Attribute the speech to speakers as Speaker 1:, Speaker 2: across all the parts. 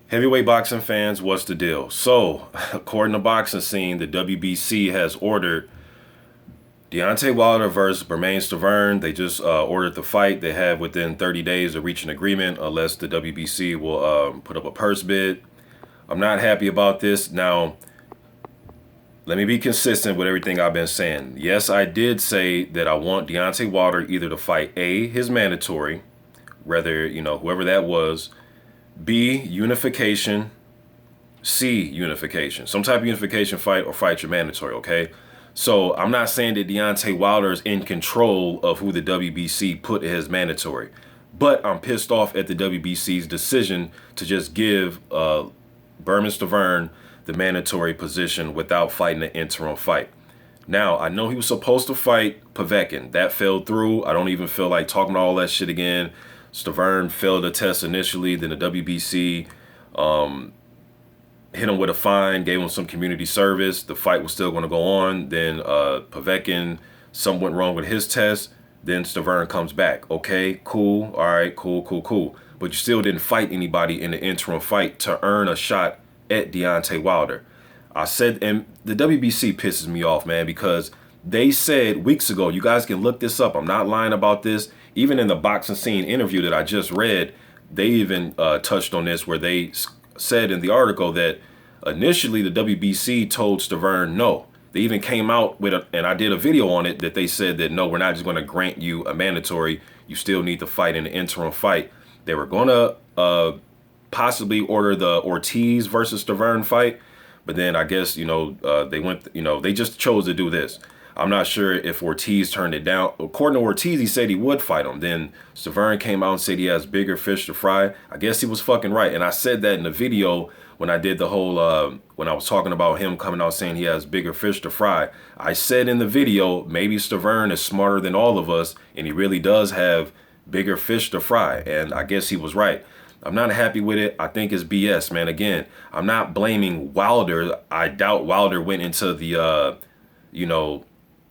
Speaker 1: Heavyweight boxing fans, what's the deal? So, according to Boxing Scene, the WBC has ordered Deontay Wilder versus Bermane Stiverne. They just ordered the fight. They have within 30 days to reach an agreement, unless the WBC will put up a purse bid. I'm not happy about this. Now, let me be consistent with everything I've been saying. Yes, I did say that I want Deontay Wilder either to fight his mandatory, whether, whoever that was, B, unification, C, unification. Some type of unification fight or fight your mandatory, okay? So I'm not saying that Deontay Wilder is in control of who the WBC put as mandatory. But I'm pissed off at the WBC's decision to just give Bermane Stiverne the mandatory position without fighting an interim fight. Now, I know he was supposed to fight Povetkin. That fell through. I don't even feel like talking all that shit again. Stiverne failed the test initially. Then the WBC hit him with a fine, gave him some community service. The fight was still going to go on. Then Povetkin, something went wrong with his test. Then Stiverne comes back. Okay, cool. All right, cool. But you still didn't fight anybody in the interim fight to earn a shot at Deontay Wilder. I said, and the WBC pisses me off, man, because they said weeks ago, you guys can look this up. I'm not lying about this. Even in the Boxing Scene interview that I just read, they even touched on this, where they said in the article that initially the WBC told Stiverne no. They even came out with and I did a video on it, that they said that no, we're not just going to grant you a mandatory. You still need to fight in an interim fight. They were going to possibly order the Ortiz versus Stiverne fight, but then I guess, they went, they just chose to do this. I'm not sure if Ortiz turned it down. According to Ortiz, he said he would fight him. Then Stiverne came out and said he has bigger fish to fry. I guess he was fucking right. And I said that in the video when I did the whole, when I was talking about him coming out saying he has bigger fish to fry. I said in the video, maybe Stiverne is smarter than all of us, and he really does have bigger fish to fry. And I guess he was right. I'm not happy with it. I think it's BS, man. Again, I'm not blaming Wilder. I doubt Wilder went into the,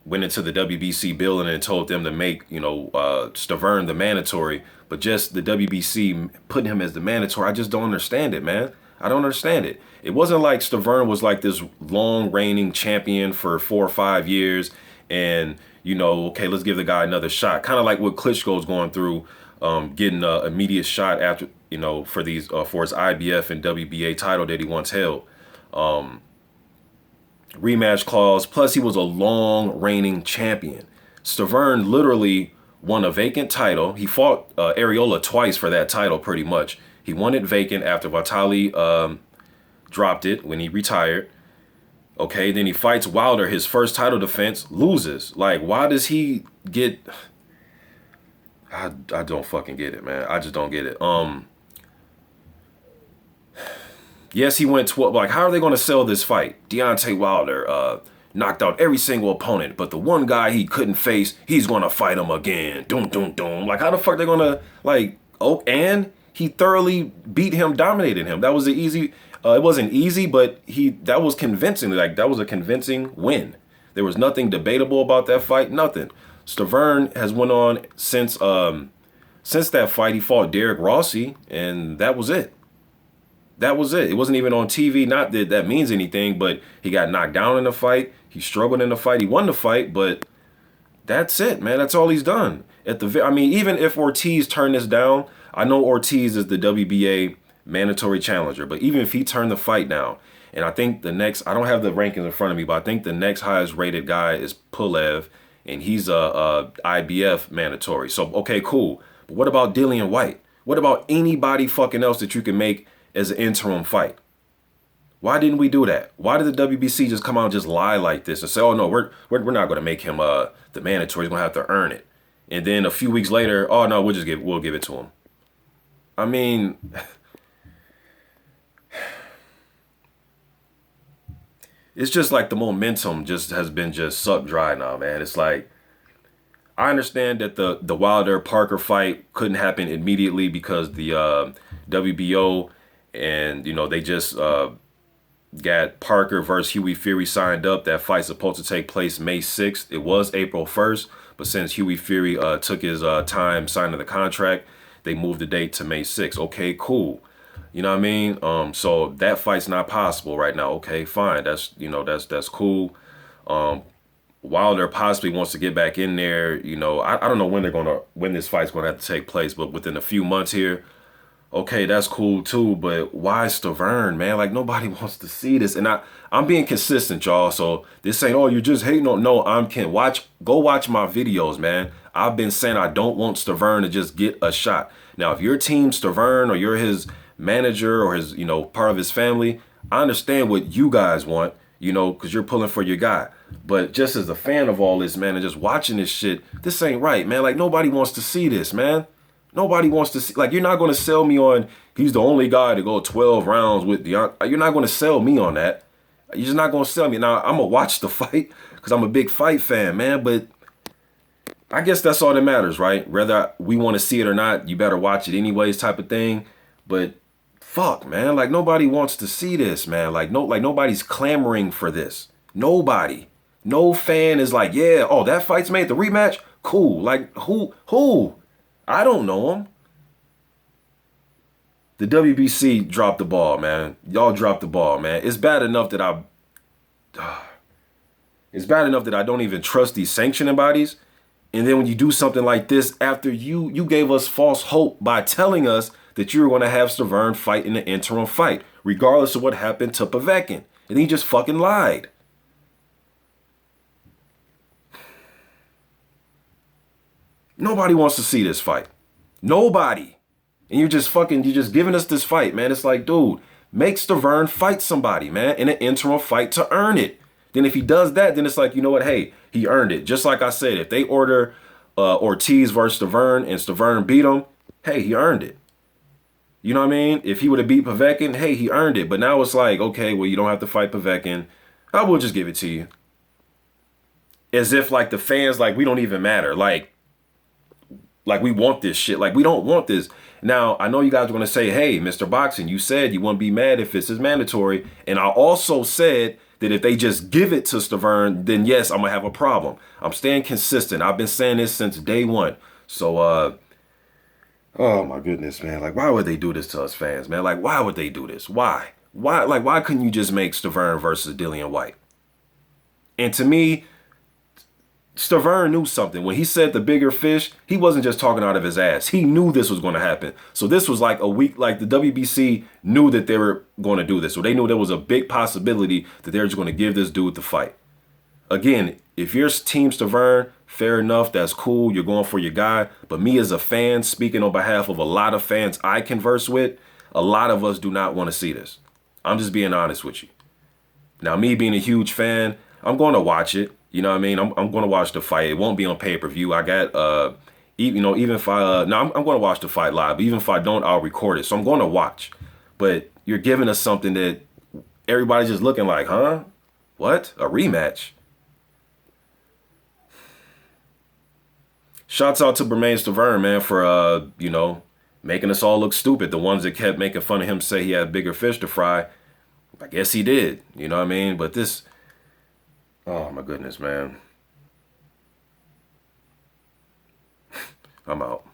Speaker 1: went into the WBC building and told them to make, Stiverne the mandatory. But just the WBC putting him as the mandatory, I just don't understand it, man. I don't understand it. It wasn't like Stiverne was like this long reigning champion for 4 or 5 years. And, okay, let's give the guy another shot. Kind of like what Klitschko's going through, getting an immediate shot after, for these for his IBF and WBA title that he once held. Rematch clause, plus he was a long reigning champion. Stiverne literally won a vacant title. He fought Areola twice for that title, pretty much. He won it vacant after Vitali dropped it when he retired. Okay, then he fights Wilder, his first title defense, loses. Like, why does he get... I don't fucking get it, man. I just don't get it. Yes, he went 12. Like, how are they going to sell this fight? Deontay Wilder knocked out every single opponent, but the one guy he couldn't face, he's going to fight him again. Doom. Like, how the fuck are they going to, like, oh, and he thoroughly beat him, dominated him. That was the easy, it wasn't easy, but that was convincing. Like, that was a convincing win. There was nothing debatable about that fight, nothing. Stiverne has went on since that fight. He fought Derek Rossi, and that was it. That was it. It wasn't even on TV. Not that that means anything, but he got knocked down in the fight. He struggled in the fight. He won the fight, but that's it, man. That's all he's done. Even if Ortiz turned this down, I know Ortiz is the WBA mandatory challenger, but even if he turned the fight down, and I think the next, I don't have the rankings in front of me, but I think the next highest rated guy is Pulev, and he's a IBF mandatory. So, okay, cool. But what about Dillian White? What about anybody fucking else that you can make as an interim fight? Why didn't we do that? Why did the WBC just come out and just lie like this and say, oh no, we're not going to make him the mandatory. He's going to have to earn it. And then a few weeks later, oh no, we'll give it to him. I mean, it's just like the momentum just has been just sucked dry now, man. It's like, I understand that the Wilder Parker fight couldn't happen immediately because the WBO and they just got Parker versus Hughie Fury signed up. That fight's supposed to take place May 6th. It was April 1st, but since Hughie Fury took his time signing the contract, they moved the date to May 6th. Okay, cool. You know what I mean? So that fight's not possible right now. Okay, fine. That's, that's cool. Wilder possibly wants to get back in there. I don't know when this fight's gonna have to take place, but within a few months here. Okay, that's cool too, but why Stiverne, man? Like nobody wants to see this, and I'm being consistent, y'all. So this ain't, oh, you're just hating on. No, go watch my videos, man. I've been saying I don't want Stiverne to just get a shot. Now, if you're team Stiverne or you're his manager or his, part of his family, I understand what you guys want, because you're pulling for your guy. But just as a fan of all this, man, and just watching this shit, this ain't right, man. Like nobody wants to see this, man. Nobody wants to see, like, you're not going to sell me on, he's the only guy to go 12 rounds with Deontay. You're not going to sell me on that. You're just not going to sell me. Now, I'm going to watch the fight because I'm a big fight fan, man. But I guess that's all that matters, right? Whether we want to see it or not, you better watch it anyways type of thing. But fuck, man. Like, nobody wants to see this, man. Like nobody's clamoring for this. Nobody. No fan is like, yeah, oh, that fight's made, the rematch? Cool. Like, who? I don't know him. The WBC dropped the ball, man. Y'all dropped the ball, man. It's bad enough that I don't even trust these sanctioning bodies. And then when you do something like this, after you gave us false hope by telling us that you were going to have Stiverne fight in the interim fight, regardless of what happened to Povetkin. And he just fucking lied. Nobody wants to see this fight. Nobody. And you're just giving us this fight, man. It's like, dude, make Stiverne fight somebody, man, in an interim fight to earn it. Then if he does that, then it's like, you know what? Hey, he earned it. Just like I said, if they order Ortiz versus Stiverne and Stiverne beat him, hey, he earned it. You know what I mean? If he would have beat Povetkin, hey, he earned it. But now it's like, okay, well, you don't have to fight Povetkin. I will just give it to you. As if like the fans, like, we don't even matter. Like we want this shit. Like, we don't want this. Now, I know you guys are going to say, hey, Mr. Boxing, you said you wouldn't be mad if this is mandatory. And I also said that if they just give it to Stiverne, then yes, I'm going to have a problem. I'm staying consistent. I've been saying this since day one. So, oh my goodness, man. Like, why would they do this to us fans, man? Like, why would they do this? Why? Why couldn't you just make Stiverne versus Dillian White? And to me, Stiverne knew something. When he said the bigger fish, he wasn't just talking out of his ass. He knew this was going to happen. So this was like a week, like the WBC knew that they were going to do this. So they knew there was a big possibility that they were just going to give this dude the fight. Again, if you're team Stiverne, fair enough. That's cool. You're going for your guy. But me as a fan, speaking on behalf of a lot of fans I converse with, a lot of us do not want to see this. I'm just being honest with you. Now, me being a huge fan, I'm going to watch it. You know what I mean? I'm going to watch the fight. It won't be on pay-per-view. I got, even if I, no, I'm going to watch the fight live. But even if I don't, I'll record it. So I'm going to watch. But you're giving us something that everybody's just looking like, huh? What? A rematch? Shouts out to Bermain Stiverne, man, for, making us all look stupid. The ones that kept making fun of him say he had bigger fish to fry. I guess he did. You know what I mean? But this... Oh, my goodness, man. I'm out.